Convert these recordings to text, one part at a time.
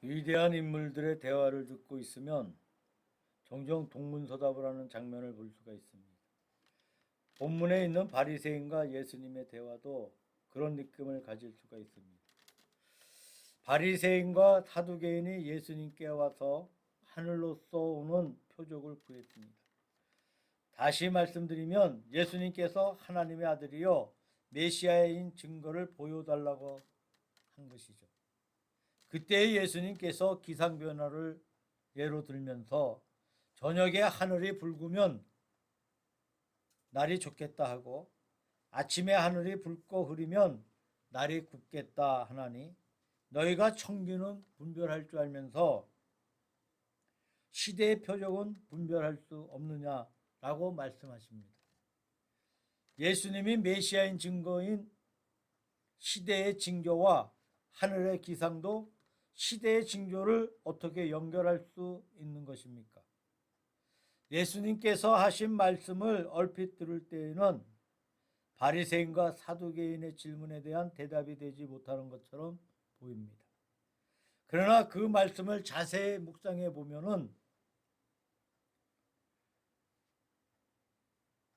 위대한 인물들의 대화를 듣고 있으면 종종 동문서답을 하는 장면을 볼 수가 있습니다. 본문에 있는 바리새인과 예수님의 대화도 그런 느낌을 가질 수가 있습니다. 바리새인과 사두개인이 예수님께 와서 하늘로서 오는 표적을 구했습니다. 다시 말씀드리면 예수님께서 하나님의 아들이요 메시아인 증거를 보여달라고 한 것이죠. 그때 예수님께서 기상변화를 예로 들면서 저녁에 하늘이 붉으면 날이 좋겠다 하고 아침에 하늘이 붉고 흐리면 날이 굽겠다 하나니 너희가 청기는 분별할 줄 알면서 시대의 표적은 분별할 수 없느냐라고 말씀하십니다. 예수님이 메시아인 증거인 시대의 징조와 하늘의 기상도 시대의 징조를 어떻게 연결할 수 있는 것입니까? 예수님께서 하신 말씀을 얼핏 들을 때에는 바리새인과 사두개인의 질문에 대한 대답이 되지 못하는 것처럼 보입니다. 그러나 그 말씀을 자세히 묵상해 보면은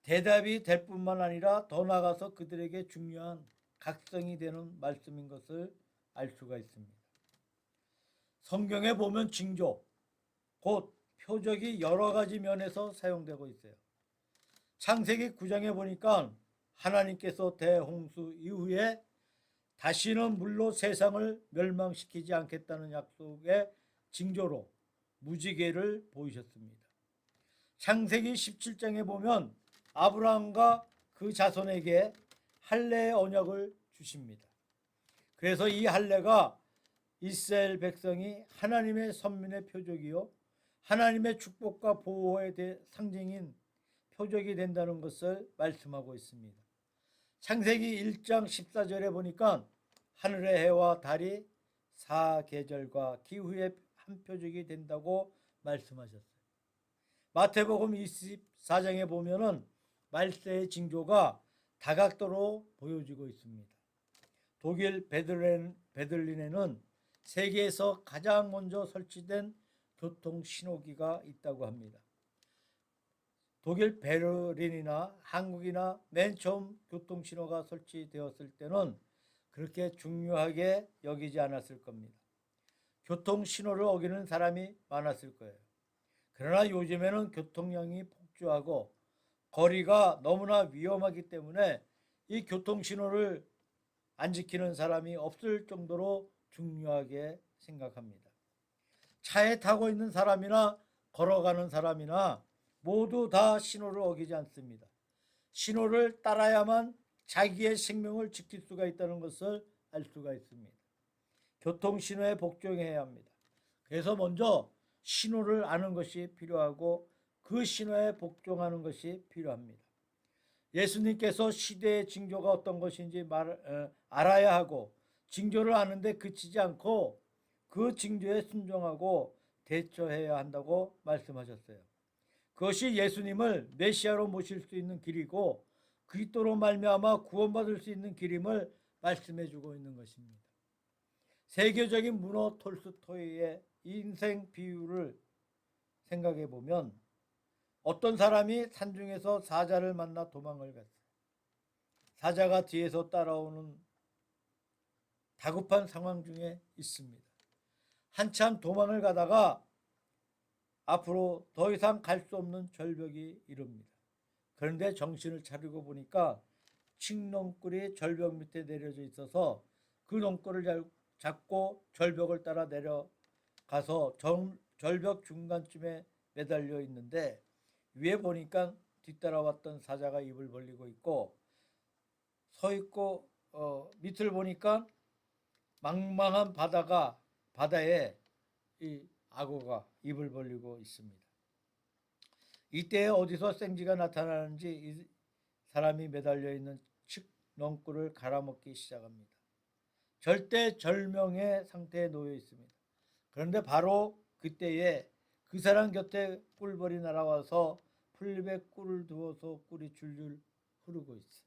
대답이 될 뿐만 아니라 더 나아가서 그들에게 중요한 각성이 되는 말씀인 것을 알 수가 있습니다. 성경에 보면 징조, 곧 표적이 여러 가지 면에서 사용되고 있어요. 창세기 9장에 보니까 하나님께서 대홍수 이후에 다시는 물로 세상을 멸망시키지 않겠다는 약속의 징조로 무지개를 보이셨습니다. 창세기 17장에 보면 아브라함과 그 자손에게 할례의 언약을 주십니다. 그래서 이 할례가 이스라엘 백성이 하나님의 선민의 표적이요 하나님의 축복과 보호의 상징인 표적이 된다는 것을 말씀하고 있습니다. 창세기 1장 14절에 보니까 하늘의 해와 달이 사계절과 기후의 한 표적이 된다고 말씀하셨어요. 마태복음 24장에 보면은 말세의 징조가 다각도로 보여지고 있습니다. 독일 베들린에는 세계에서 가장 먼저 설치된 교통 신호기가 있다고 합니다. 독일 베를린이나 한국이나 맨 처음 교통 신호가 설치되었을 때는 그렇게 중요하게 여기지 않았을 겁니다. 교통 신호를 어기는 사람이 많았을 거예요. 그러나 요즘에는 교통량이 폭주하고 거리가 너무나 위험하기 때문에 이 교통 신호를 안 지키는 사람이 없을 정도로 중요하게 생각합니다. 차에 타고 있는 사람이나 걸어가는 사람이나 모두 다 신호를 어기지 않습니다. 신호를 따라야만 자기의 생명을 지킬 수가 있다는 것을 알 수가 있습니다. 교통신호에 복종해야 합니다. 그래서 먼저 신호를 아는 것이 필요하고 그 신호에 복종하는 것이 필요합니다. 예수님께서 시대의 징조가 어떤 것인지 알아야 하고 징조를 아는데 그치지 않고 그 징조에 순종하고 대처해야 한다고 말씀하셨어요. 그것이 예수님을 메시아로 모실 수 있는 길이고 그리스도로 말미암아 구원받을 수 있는 길임을 말씀해 주고 있는 것입니다. 세계적인 문어 톨스토이의 인생 비유를 생각해 보면 어떤 사람이 산중에서 사자를 만나 도망을 갔어요. 사자가 뒤에서 따라오는 다급한 상황 중에 있습니다. 한참 도망을 가다가 앞으로 더 이상 갈 수 없는 절벽이 이릅니다. 그런데 정신을 차리고 보니까 칡농꿀이 절벽 밑에 내려져 있어서 그 농꿀을 잡고 절벽을 따라 내려가서 절벽 중간쯤에 매달려 있는데 위에 보니까 뒤따라왔던 사자가 입을 벌리고 있고 서 있고 밑을 보니까 망망한 바다에 이 악어가 입을 벌리고 있습니다. 이때 어디서 생쥐가 나타나는지 이 사람이 매달려 있는 칡농꿀을 갈아먹기 시작합니다. 절대 절명의 상태에 놓여 있습니다. 그런데 바로 그때에 그 사람 곁에 꿀벌이 날아와서 풀잎에 꿀을 두어서 꿀이 줄줄 흐르고 있어요.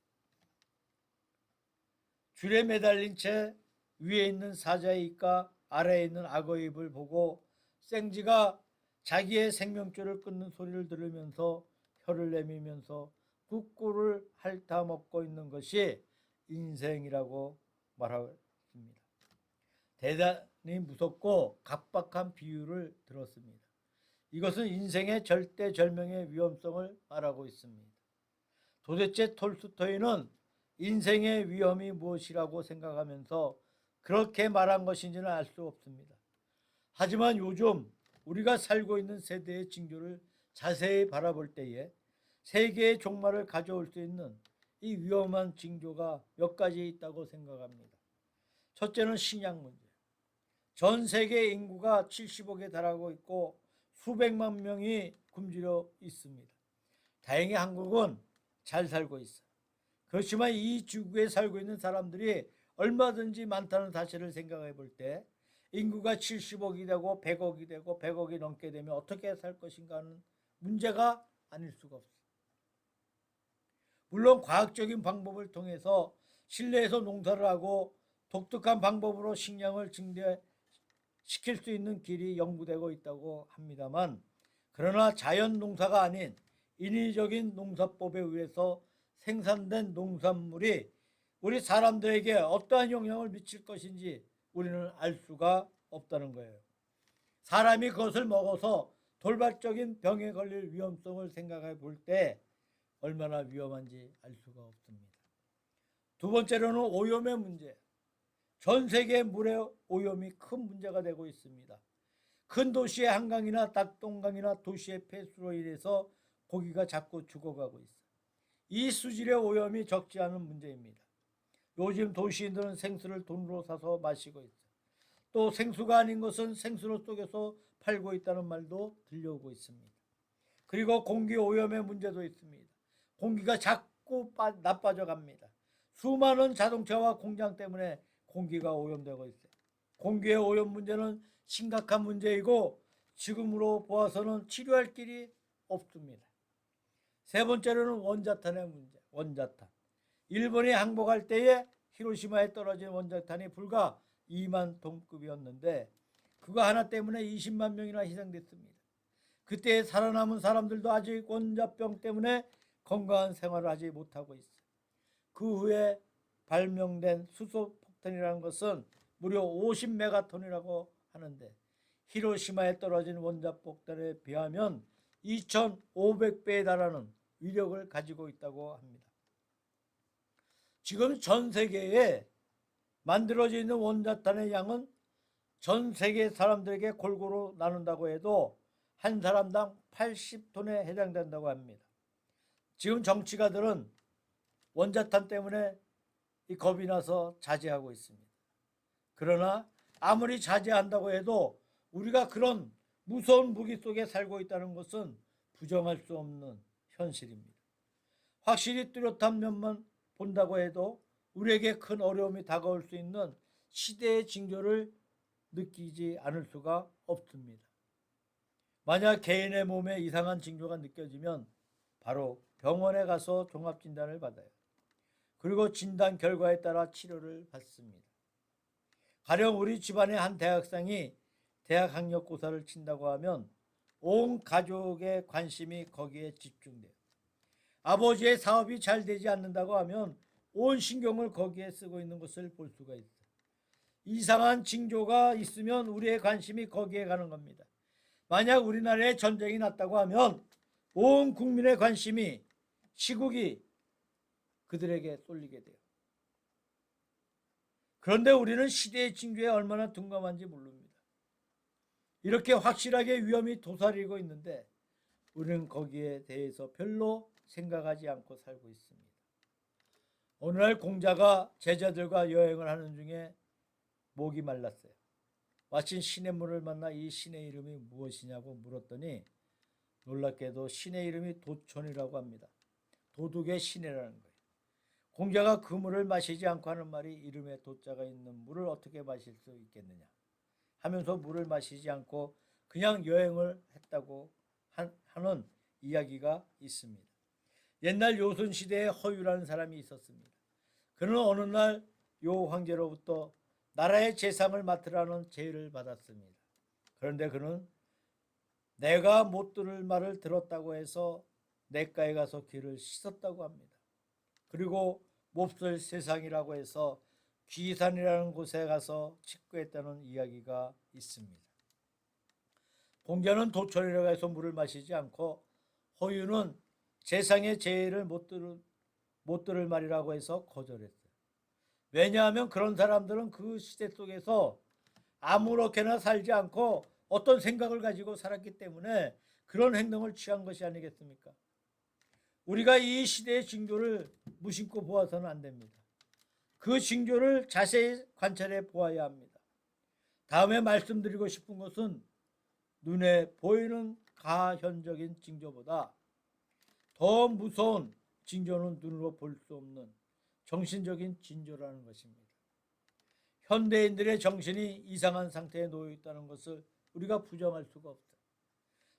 줄에 매달린 채 위에 있는 사자의 입과 아래에 있는 악어의 입을 보고 생쥐가 자기의 생명줄을 끊는 소리를 들으면서 혀를 내밀면서 국꿀을 핥아먹고 있는 것이 인생이라고 말했습니다. 대단히 무섭고 각박한 비유를 들었습니다. 이것은 인생의 절대절명의 위험성을 말하고 있습니다. 도대체 톨스토이는 인생의 위험이 무엇이라고 생각하면서 그렇게 말한 것인지는 알 수 없습니다. 하지만 요즘 우리가 살고 있는 세대의 징조를 자세히 바라볼 때에 세계의 종말을 가져올 수 있는 이 위험한 징조가 몇 가지 있다고 생각합니다. 첫째는 식량 문제. 전 세계 인구가 70억에 달하고 있고 수백만 명이 굶주려 있습니다. 다행히 한국은 잘 살고 있어요. 그렇지만 이 지구에 살고 있는 사람들이 얼마든지 많다는 사실을 생각해 볼 때 인구가 70억이 되고 100억이 되고 100억이 넘게 되면 어떻게 살 것인가 하는 문제가 아닐 수가 없어요. 물론 과학적인 방법을 통해서 실내에서 농사를 하고 독특한 방법으로 식량을 증대시킬 수 있는 길이 연구되고 있다고 합니다만, 그러나 자연 농사가 아닌 인위적인 농사법에 의해서 생산된 농산물이 우리 사람들에게 어떠한 영향을 미칠 것인지 우리는 알 수가 없다는 거예요. 사람이 그것을 먹어서 돌발적인 병에 걸릴 위험성을 생각해 볼 때 얼마나 위험한지 알 수가 없습니다. 두 번째로는 오염의 문제. 전 세계 물의 오염이 큰 문제가 되고 있습니다. 큰 도시의 한강이나 낙동강이나 도시의 폐수로 인해서 고기가 자꾸 죽어가고 있어요. 이 수질의 오염이 적지 않은 문제입니다. 요즘 도시인들은 생수를 돈으로 사서 마시고 있어요. 또 생수가 아닌 것은 생수로 속여서 팔고 있다는 말도 들려오고 있습니다. 그리고 공기 오염의 문제도 있습니다. 공기가 자꾸 나빠져 갑니다. 수많은 자동차와 공장 때문에 공기가 오염되고 있어요. 공기의 오염 문제는 심각한 문제이고 지금으로 보아서는 치료할 길이 없습니다. 세 번째로는 원자탄의 문제. 원자탄. 일본이 항복할 때에 히로시마에 떨어진 원자탄이 불과 2만 톤급이었는데 그거 하나 때문에 20만 명이나 희생됐습니다. 그때 살아남은 사람들도 아직 원자병 때문에 건강한 생활을 하지 못하고 있어요. 그 후에 발명된 수소폭탄이라는 것은 무려 50메가톤이라고 하는데 히로시마에 떨어진 원자폭탄에 비하면 2,500배에 달하는 위력을 가지고 있다고 합니다. 지금 전 세계에 만들어져 있는 원자탄의 양은 전 세계 사람들에게 골고루 나눈다고 해도 한 사람당 80톤에 해당된다고 합니다. 지금 정치가들은 원자탄 때문에 겁이 나서 자제하고 있습니다. 그러나 아무리 자제한다고 해도 우리가 그런 무서운 무기 속에 살고 있다는 것은 부정할 수 없는 현실입니다. 확실히 뚜렷한 면만 본다고 해도 우리에게 큰 어려움이 다가올 수 있는 시대의 징조를 느끼지 않을 수가 없습니다. 만약 개인의 몸에 이상한 징조가 느껴지면 바로 병원에 가서 종합진단을 받아요. 그리고 진단 결과에 따라 치료를 받습니다. 가령 우리 집안의 한 대학생이 대학 학력고사를 친다고 하면 온 가족의 관심이 거기에 집중돼요. 아버지의 사업이 잘 되지 않는다고 하면 온 신경을 거기에 쓰고 있는 것을 볼 수가 있어요. 이상한 징조가 있으면 우리의 관심이 거기에 가는 겁니다. 만약 우리나라에 전쟁이 났다고 하면 온 국민의 관심이 시국이 그들에게 쏠리게 돼요. 그런데 우리는 시대의 징조에 얼마나 둔감한지 모릅니다. 이렇게 확실하게 위험이 도사리고 있는데 우리는 거기에 대해서 별로 생각하지 않고 살고 있습니다. 어느 날 공자가 제자들과 여행을 하는 중에 목이 말랐어요. 마침 시냇물을 만나 이 시내 이름이 무엇이냐고 물었더니 놀랍게도 시내 이름이 도촌이라고 합니다. 도둑의 시내라는 거예요. 공자가 그 물을 마시지 않고 하는 말이 이름에 도자가 있는 물을 어떻게 마실 수 있겠느냐 하면서 물을 마시지 않고 그냥 여행을 했다고 하는 이야기가 있습니다. 옛날 요순시대에 허유라는 사람이 있었습니다. 그는 어느 날 요 황제로부터 나라의 재상을 맡으라는 제의를 받았습니다. 그런데 그는 내가 못 들을 말을 들었다고 해서 냇가에 가서 귀를 씻었다고 합니다. 그리고 몹쓸 세상이라고 해서 귀산이라는 곳에 가서 직구했다는 이야기가 있습니다. 공자는 도철이라고 해서 물을 마시지 않고, 호유는 재상의 제의를 못 들을 말이라고 해서 거절했어요. 왜냐하면 그런 사람들은 그 시대 속에서 아무렇게나 살지 않고 어떤 생각을 가지고 살았기 때문에 그런 행동을 취한 것이 아니겠습니까? 우리가 이 시대의 징조를 무심코 보아서는 안 됩니다. 그 징조를 자세히 관찰해 보아야 합니다. 다음에 말씀드리고 싶은 것은 눈에 보이는 가현적인 징조보다 더 무서운 징조는 눈으로 볼 수 없는 정신적인 징조라는 것입니다. 현대인들의 정신이 이상한 상태에 놓여 있다는 것을 우리가 부정할 수가 없어요.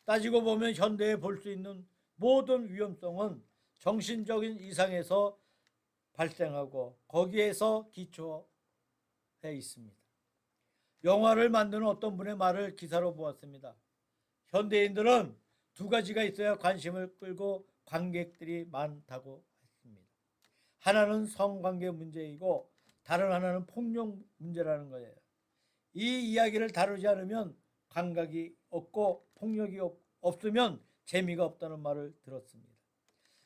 따지고 보면 현대에 볼 수 있는 모든 위험성은 정신적인 이상에서 발생하고 거기에서 기초해 있습니다. 영화를 만드는 어떤 분의 말을 기사로 보았습니다. 현대인들은 두 가지가 있어야 관심을 끌고 관객들이 많다고 했습니다. 하나는 성관계 문제이고 다른 하나는 폭력 문제라는 거예요. 이 이야기를 다루지 않으면 감각이 없고 폭력이 없으면 재미가 없다는 말을 들었습니다.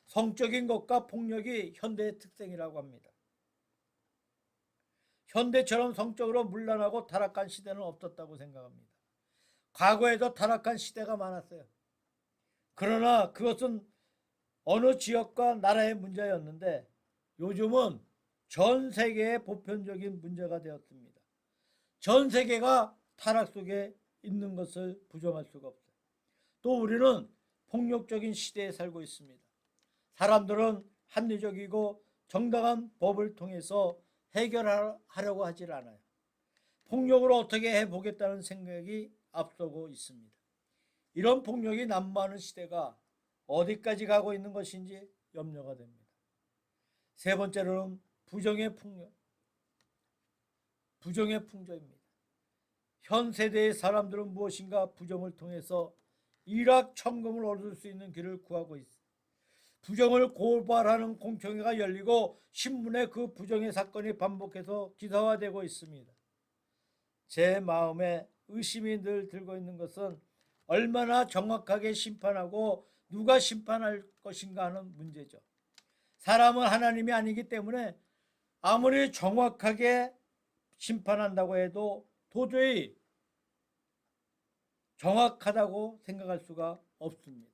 성적인 것과 폭력이 현대의 특징이라고 합니다. 현대처럼 성적으로 문란하고 타락한 시대는 없었다고 생각합니다. 과거에도 타락한 시대가 많았어요. 그러나 그것은 어느 지역과 나라의 문제였는데 요즘은 전 세계의 보편적인 문제가 되었습니다. 전 세계가 타락 속에 있는 것을 부정할 수가 없어요. 또 우리는 폭력적인 시대에 살고 있습니다. 사람들은 합리적이고 정당한 법을 통해서 해결하려고 하질 않아요. 폭력으로 어떻게 해보겠다는 생각이 앞서고 있습니다. 이런 폭력이 난무하는 시대가 어디까지 가고 있는 것인지 염려가 됩니다. 세 번째로는 부정의 풍조입니다. 현 세대의 사람들은 무엇인가 부정을 통해서 일확천금을 얻을 수 있는 길을 구하고 있습니다. 부정을 고발하는 공청회가 열리고 신문에 그 부정의 사건이 반복해서 기사화되고 있습니다. 제 마음에 의심이 늘 들고 있는 것은 얼마나 정확하게 심판하고 누가 심판할 것인가 하는 문제죠. 사람은 하나님이 아니기 때문에 아무리 정확하게 심판한다고 해도 도저히 정확하다고 생각할 수가 없습니다.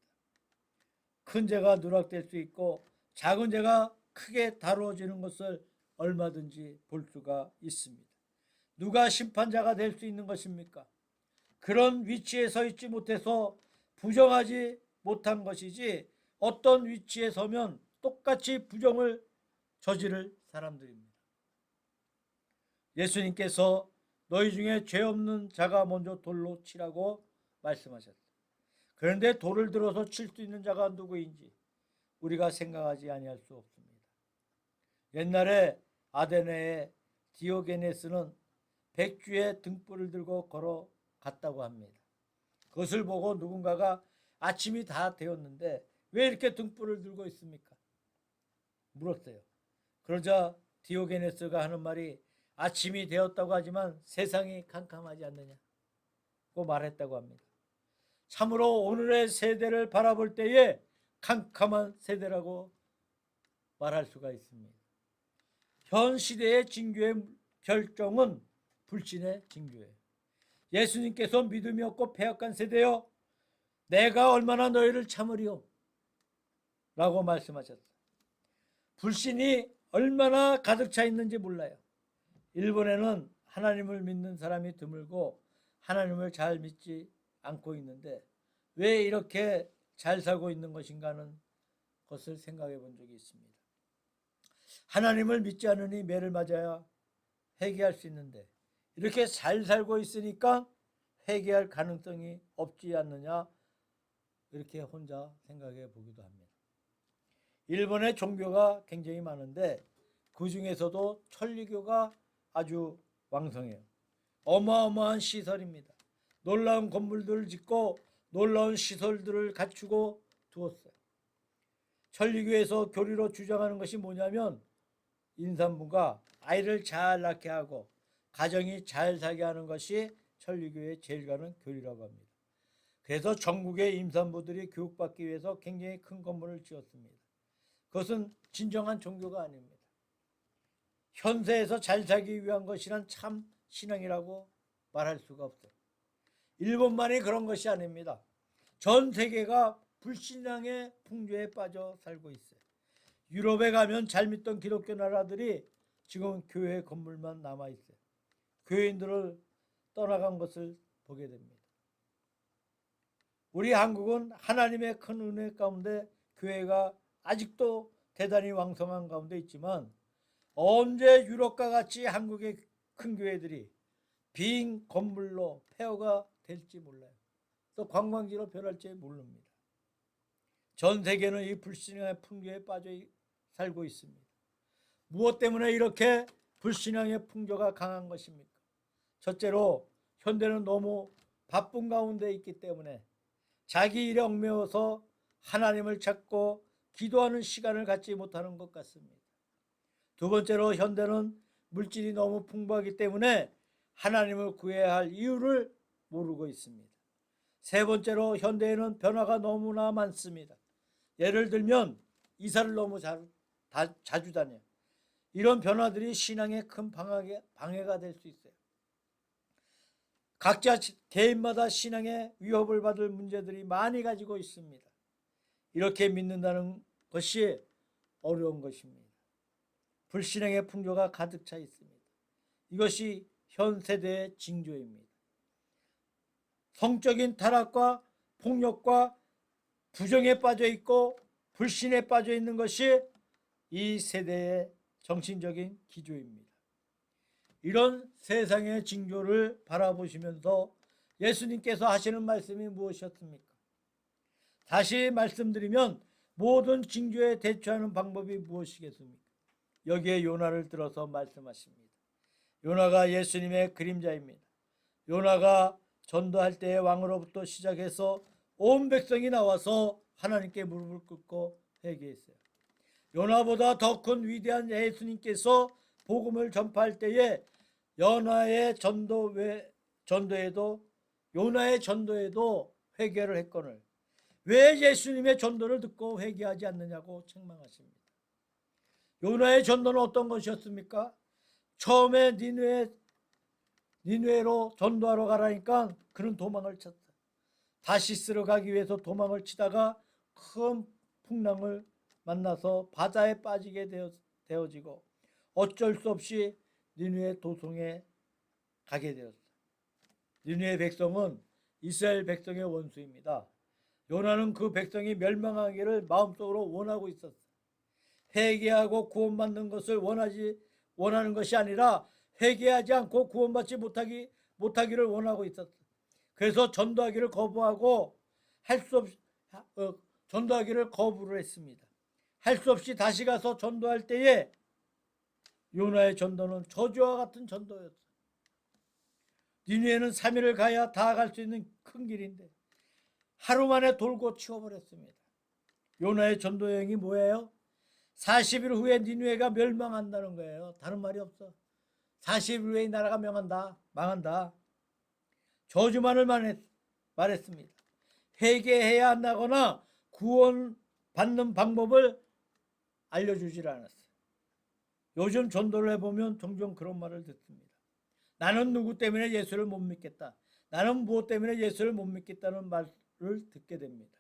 큰 죄가 누락될 수 있고 작은 죄가 크게 다루어지는 것을 얼마든지 볼 수가 있습니다. 누가 심판자가 될 수 있는 것입니까? 그런 위치에 서 있지 못해서 부정하지 못한 것이지 어떤 위치에 서면 똑같이 부정을 저지를 사람들입니다. 예수님께서 너희 중에 죄 없는 자가 먼저 돌로 치라고 말씀하셨습니다. 그런데 돌을 들어서 칠 수 있는 자가 누구인지 우리가 생각하지 아니할 수 없습니다. 옛날에 아테네의 디오게네스는 백주에 등불을 들고 걸어갔다고 합니다. 그것을 보고 누군가가 아침이 다 되었는데 왜 이렇게 등불을 들고 있습니까? 물었어요. 그러자 디오게네스가 하는 말이 아침이 되었다고 하지만 세상이 캄캄하지 않느냐고 말했다고 합니다. 참으로 오늘의 세대를 바라볼 때에 캄캄한 세대라고 말할 수가 있습니다. 현 시대의 징조의 결정은 불신의 징조예요. 예수님께서 믿음이 없고 패역한 세대여 내가 얼마나 너희를 참으리요 라고 말씀하셨어요. 불신이 얼마나 가득 차 있는지 몰라요. 일본에는 하나님을 믿는 사람이 드물고 하나님을 잘 믿지 않고 있는데 왜 이렇게 잘 살고 있는 것인가 하는 것을 생각해 본 적이 있습니다. 하나님을 믿지 않으니 매를 맞아야 회개할 수 있는데 이렇게 잘 살고 있으니까 회개할 가능성이 없지 않느냐 이렇게 혼자 생각해 보기도 합니다. 일본의 종교가 굉장히 많은데 그 중에서도 천리교가 아주 왕성해요. 어마어마한 시설입니다. 놀라운 건물들을 짓고 놀라운 시설들을 갖추고 두었어요. 천리교에서 교리로 주장하는 것이 뭐냐면 임산부가 아이를 잘 낳게 하고 가정이 잘 살게 하는 것이 천리교의 제일 가는 교리라고 합니다. 그래서 전국의 임산부들이 교육받기 위해서 굉장히 큰 건물을 지었습니다. 그것은 진정한 종교가 아닙니다. 현세에서 잘 살기 위한 것이란 참 신앙이라고 말할 수가 없어요. 일본만이 그런 것이 아닙니다. 전 세계가 불신앙의 풍조에 빠져 살고 있어요. 유럽에 가면 잘 믿던 기독교 나라들이 지금 교회 건물만 남아있어요. 교인들을 떠나간 것을 보게 됩니다. 우리 한국은 하나님의 큰 은혜 가운데 교회가 아직도 대단히 왕성한 가운데 있지만 언제 유럽과 같이 한국의 큰 교회들이 빈 건물로 폐허가 될지 몰라요. 또 관광지로 변할지 모릅니다. 전 세계는 이 불신앙의 풍조에 빠져 살고 있습니다. 무엇 때문에 이렇게 불신앙의 풍조가 강한 것입니까? 첫째로 현대는 너무 바쁜 가운데 있기 때문에 자기 일에 얽매여서 하나님을 찾고 기도하는 시간을 갖지 못하는 것 같습니다. 두 번째로 현대는 물질이 너무 풍부하기 때문에 하나님을 구해야 할 이유를 모르고 있습니다. 세 번째로 현대에는 변화가 너무나 많습니다. 예를 들면 이사를 너무 자주 다녀요. 이런 변화들이 신앙에 큰 방해가 될 수 있어요. 각자 개인마다 신앙에 위협을 받을 문제들이 많이 가지고 있습니다. 이렇게 믿는다는 것이 어려운 것입니다. 불신앙의 풍조가 가득 차 있습니다. 이것이 현 세대의 징조입니다. 성적인 타락과 폭력과 부정에 빠져 있고 불신에 빠져 있는 것이 이 세대의 정신적인 기조입니다. 이런 세상의 징조를 바라보시면서 예수님께서 하시는 말씀이 무엇이었습니까? 다시 말씀드리면 모든 징조에 대처하는 방법이 무엇이겠습니까? 여기에 요나를 들어서 말씀하십니다. 요나가 예수님의 그림자입니다. 요나가 전도할 때의 왕으로부터 시작해서 온 백성이 나와서 하나님께 무릎을 꿇고 회개했어요. 요나보다 더 큰 위대한 예수님께서 복음을 전파할 때에 요나의 전도에도 회개를 했거늘 왜 예수님의 전도를 듣고 회개하지 않느냐고 책망하십니다. 요나의 전도는 어떤 것이었습니까? 처음에 니느웨로 전도하러 가라니까 그는 도망을 쳤어요. 다시스로 가기 위해서 도망을 치다가 큰 풍랑을 만나서 바다에 빠지게 되어지고 어쩔 수 없이 니느웨 도성에 가게 되었어요. 니느웨 백성은 이스라엘 백성의 원수입니다. 요나는 그 백성이 멸망하기를 마음속으로 원하고 있었어요. 회개하고 구원받는 것을 원하는 것이 아니라 회개하지 않고 구원받지 못하기를 원하고 있었어요. 그래서 전도하기를 거부하고 전도하기를 거부를 했습니다. 할 수 없이 다시 가서 전도할 때에 요나의 전도는 저주와 같은 전도였어요. 니느웨는 3일을 가야 다 갈 수 있는 큰 길인데 하루 만에 돌고 치워버렸습니다. 요나의 전도 여행이 뭐예요? 40일 후에 니느웨가 멸망한다는 거예요. 다른 말이 없어. 40일 후에 이 나라가 망한다. 저주만을 말했습니다. 회개해야 한다거나 구원받는 방법을 알려주질 않았어요. 요즘 전도를 해보면 종종 그런 말을 듣습니다. 나는 누구 때문에 예수를 못 믿겠다. 나는 무엇 때문에 예수를 못 믿겠다는 말을 듣게 됩니다.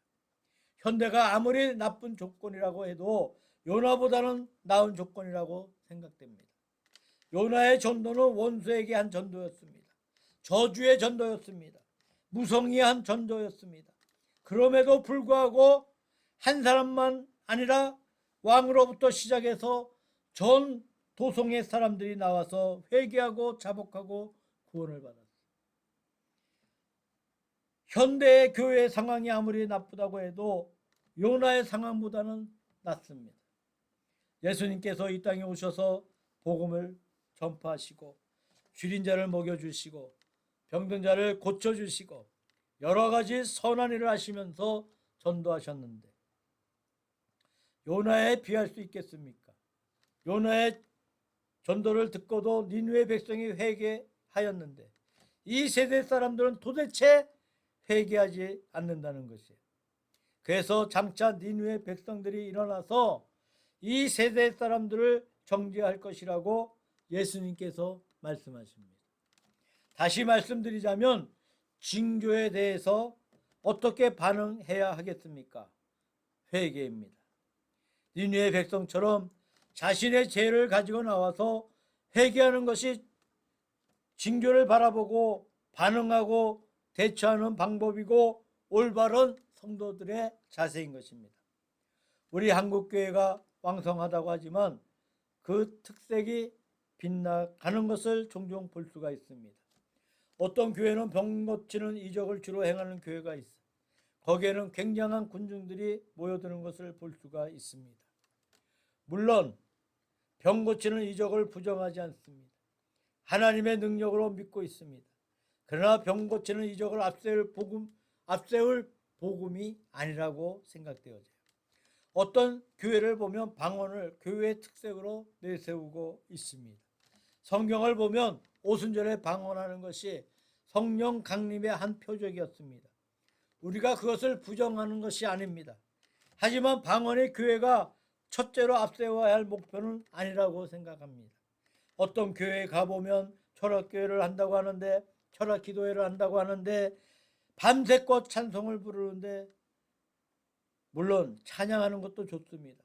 현대가 아무리 나쁜 조건이라고 해도 요나보다는 나은 조건이라고 생각됩니다. 요나의 전도는 원수에게 한 전도였습니다. 저주의 전도였습니다. 무성의한 전도였습니다. 그럼에도 불구하고 한 사람만 아니라 왕으로부터 시작해서 전 도성의 사람들이 나와서 회개하고 자복하고 구원을 받았어요. 현대의 교회 상황이 아무리 나쁘다고 해도 요나의 상황보다는 낫습니다. 예수님께서 이 땅에 오셔서 복음을 전파하시고 줄인 자를 먹여주시고 병든 자를 고쳐주시고 여러 가지 선한 일을 하시면서 전도하셨는데 요나에 비할 수 있겠습니까? 요나의 전도를 듣고도 니느웨 백성이 회개하였는데 이 세대 사람들은 도대체 회개하지 않는다는 것이에요. 그래서 장차 니느웨 백성들이 일어나서 이 세대 사람들을 정죄할 것이라고 예수님께서 말씀하십니다. 다시 말씀드리자면 징조에 대해서 어떻게 반응해야 하겠습니까? 회개입니다. 니느웨 백성처럼 자신의 죄를 가지고 나와서 회개하는 것이 징조를 바라보고 반응하고 대처하는 방법이고 올바른 성도들의 자세인 것입니다. 우리 한국교회가 왕성하다고 하지만 그 특색이 빗나가는 것을 종종 볼 수가 있습니다. 어떤 교회는 병 고치는 이적을 주로 행하는 교회가 있어 거기에는 굉장한 군중들이 모여드는 것을 볼 수가 있습니다. 물론 병 고치는 이적을 부정하지 않습니다. 하나님의 능력으로 믿고 있습니다. 그러나 병 고치는 이적을 앞세울 복음이 아니라고 생각되어져요. 어떤 교회를 보면 방언을 교회의 특색으로 내세우고 있습니다. 성경을 보면 오순절에 방언하는 것이 성령 강림의 한 표적이었습니다. 우리가 그것을 부정하는 것이 아닙니다. 하지만 방언의 교회가 첫째로 앞세워야 할 목표는 아니라고 생각합니다. 어떤 교회에 가보면 철학교회를 한다고 하는데 철학기도회를 한다고 하는데 밤새껏 찬송을 부르는데 물론 찬양하는 것도 좋습니다.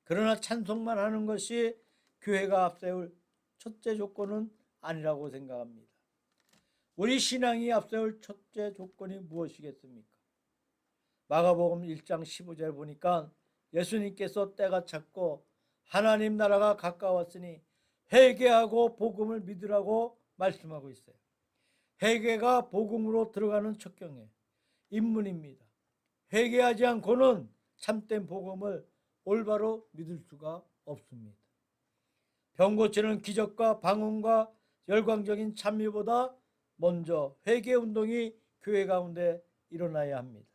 그러나 찬송만 하는 것이 교회가 앞세울 첫째 조건은 아니라고 생각합니다. 우리 신앙이 앞세울 첫째 조건이 무엇이겠습니까? 마가복음 1장 15절 보니까 예수님께서 때가 찼고 하나님 나라가 가까웠으니 회개하고 복음을 믿으라고 말씀하고 있어요. 회개가 복음으로 들어가는 첫 경에 입문입니다. 회개하지 않고는 참된 복음을 올바로 믿을 수가 없습니다. 병 고치는 기적과 방언과 열광적인 참여보다 먼저 회개 운동이 교회 가운데 일어나야 합니다.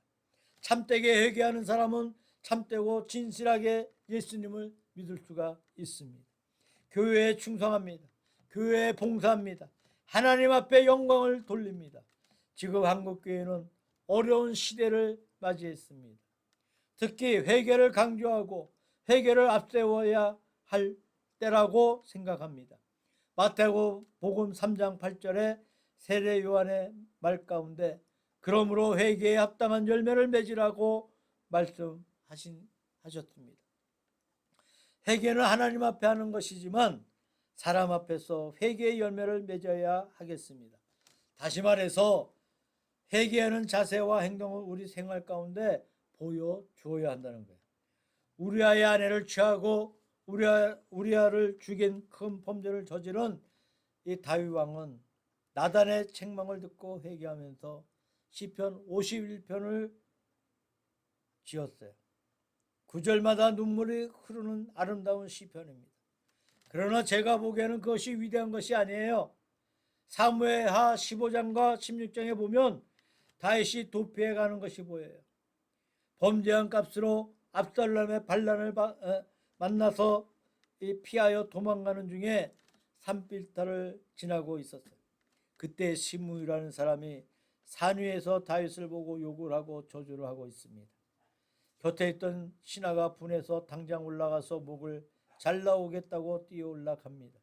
참되게 회개하는 사람은 참되고 진실하게 예수님을 믿을 수가 있습니다. 교회에 충성합니다. 교회에 봉사합니다. 하나님 앞에 영광을 돌립니다. 지금 한국교회는 어려운 시대를 맞이했습니다. 특히 회개를 강조하고 회개를 앞세워야 할 때라고 생각합니다. 마태복음 3장 8절에 세례 요한의 말 가운데 그러므로 회개에 합당한 열매를 맺으라고 말씀하셨습니다. 회개는 하나님 앞에 하는 것이지만 사람 앞에서 회개의 열매를 맺어야 하겠습니다. 다시 말해서 회개하는 자세와 행동을 우리 생활 가운데 보여주어야 한다는 거예요. 우리아의 아내를 취하고 우리아를 죽인 큰 범죄를 저지른 이 다윗 왕은 나단의 책망을 듣고 회개하면서 시편 51편을 지었어요. 구절마다 눈물이 흐르는 아름다운 시편입니다. 그러나 제가 보기에는 그것이 위대한 것이 아니에요. 사무엘하 15장과 16장에 보면 다윗이 도피해 가는 것이 보여요. 범죄한 값으로 압살롬의 반란을 만나서 피하여 도망가는 중에 산빌타를 지나고 있었어요. 그때 시므이라는 사람이 산 위에서 다윗을 보고 욕을 하고 저주를 하고 있습니다. 곁에 있던 신하가 분해서 당장 올라가서 목을 잘라오겠다고 뛰어 올라갑니다.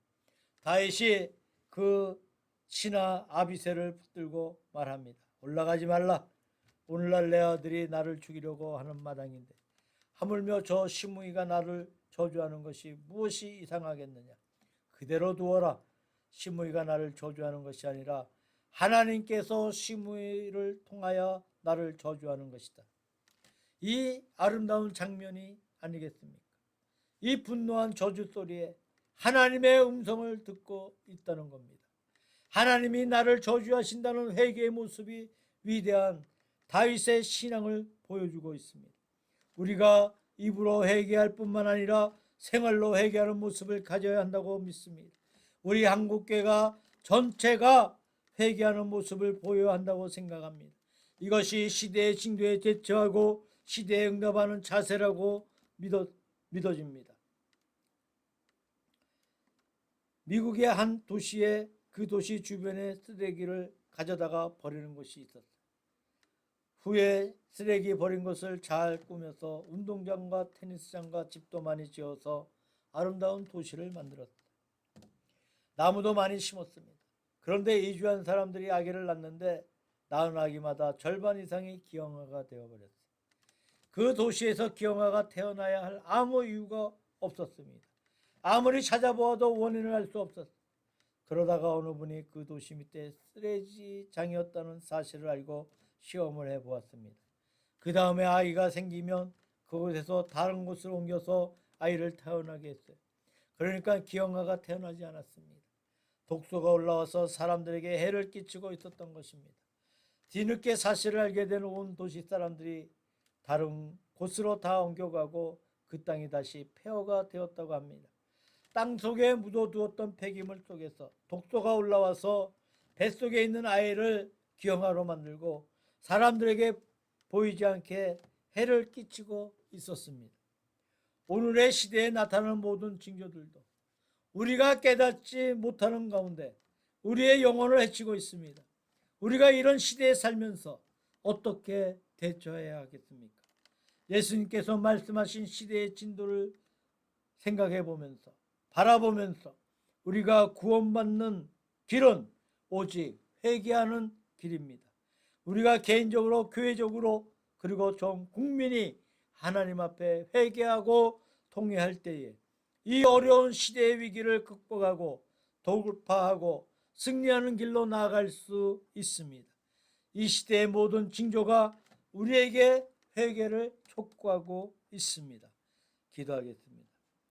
다윗이 그 신하 아비새를 붙들고 말합니다. 올라가지 말라. 오늘날 내 아들이 나를 죽이려고 하는 마당인데 하물며 저 시므이가 나를 저주하는 것이 무엇이 이상하겠느냐. 그대로 두어라. 시므이가 나를 저주하는 것이 아니라 하나님께서 시므이를 통하여 나를 저주하는 것이다. 이 아름다운 장면이 아니겠습니까? 이 분노한 저주 소리에 하나님의 음성을 듣고 있다는 겁니다. 하나님이 나를 저주하신다는 회개의 모습이 위대한 다윗의 신앙을 보여주고 있습니다. 우리가 입으로 회개할 뿐만 아니라 생활로 회개하는 모습을 가져야 한다고 믿습니다. 우리 한국교회가 전체가 회개하는 모습을 보여야 한다고 생각합니다. 이것이 시대의 징조에 대처하고 시대에 응답하는 자세라고 믿어집니다. 미국의 한 도시에 그 도시 주변에 쓰레기를 가져다가 버리는 곳이 있었어요. 후에 쓰레기 버린 것을 잘 꾸며서 운동장과 테니스장과 집도 많이 지어서 아름다운 도시를 만들었어요. 나무도 많이 심었습니다. 그런데 이주한 사람들이 아기를 낳는데 낳은 아기마다 절반 이상이 기형아가 되어버렸어요. 그 도시에서 기형아가 태어나야 할 아무 이유가 없었습니다. 아무리 찾아보아도 원인을 알 수 없었어요. 그러다가 어느 분이 그 도시 밑에 쓰레기장이었다는 사실을 알고 시험을 해보았습니다. 그 다음에 아이가 생기면 그곳에서 다른 곳으로 옮겨서 아이를 태어나게 했어요. 그러니까 기형아가 태어나지 않았습니다. 독소가 올라와서 사람들에게 해를 끼치고 있었던 것입니다. 뒤늦게 사실을 알게 된 온 도시 사람들이 다른 곳으로 다 옮겨가고 그 땅이 다시 폐허가 되었다고 합니다. 땅 속에 묻어두었던 폐기물 속에서 독소가 올라와서 뱃속에 있는 아이를 기형아로 만들고 사람들에게 보이지 않게 해를 끼치고 있었습니다. 오늘의 시대에 나타나는 모든 징조들도 우리가 깨닫지 못하는 가운데 우리의 영혼을 해치고 있습니다. 우리가 이런 시대에 살면서 어떻게 대처해야 하겠습니까? 예수님께서 말씀하신 시대의 진도를 생각해 보면서 바라보면서 우리가 구원받는 길은 오직 회개하는 길입니다. 우리가 개인적으로 교회적으로 그리고 전 국민이 하나님 앞에 회개하고 통회할 때에 이 어려운 시대의 위기를 극복하고 돌파하고 승리하는 길로 나아갈 수 있습니다. 이 시대의 모든 징조가 우리에게 회개를 촉구하고 있습니다. 기도하겠습니다.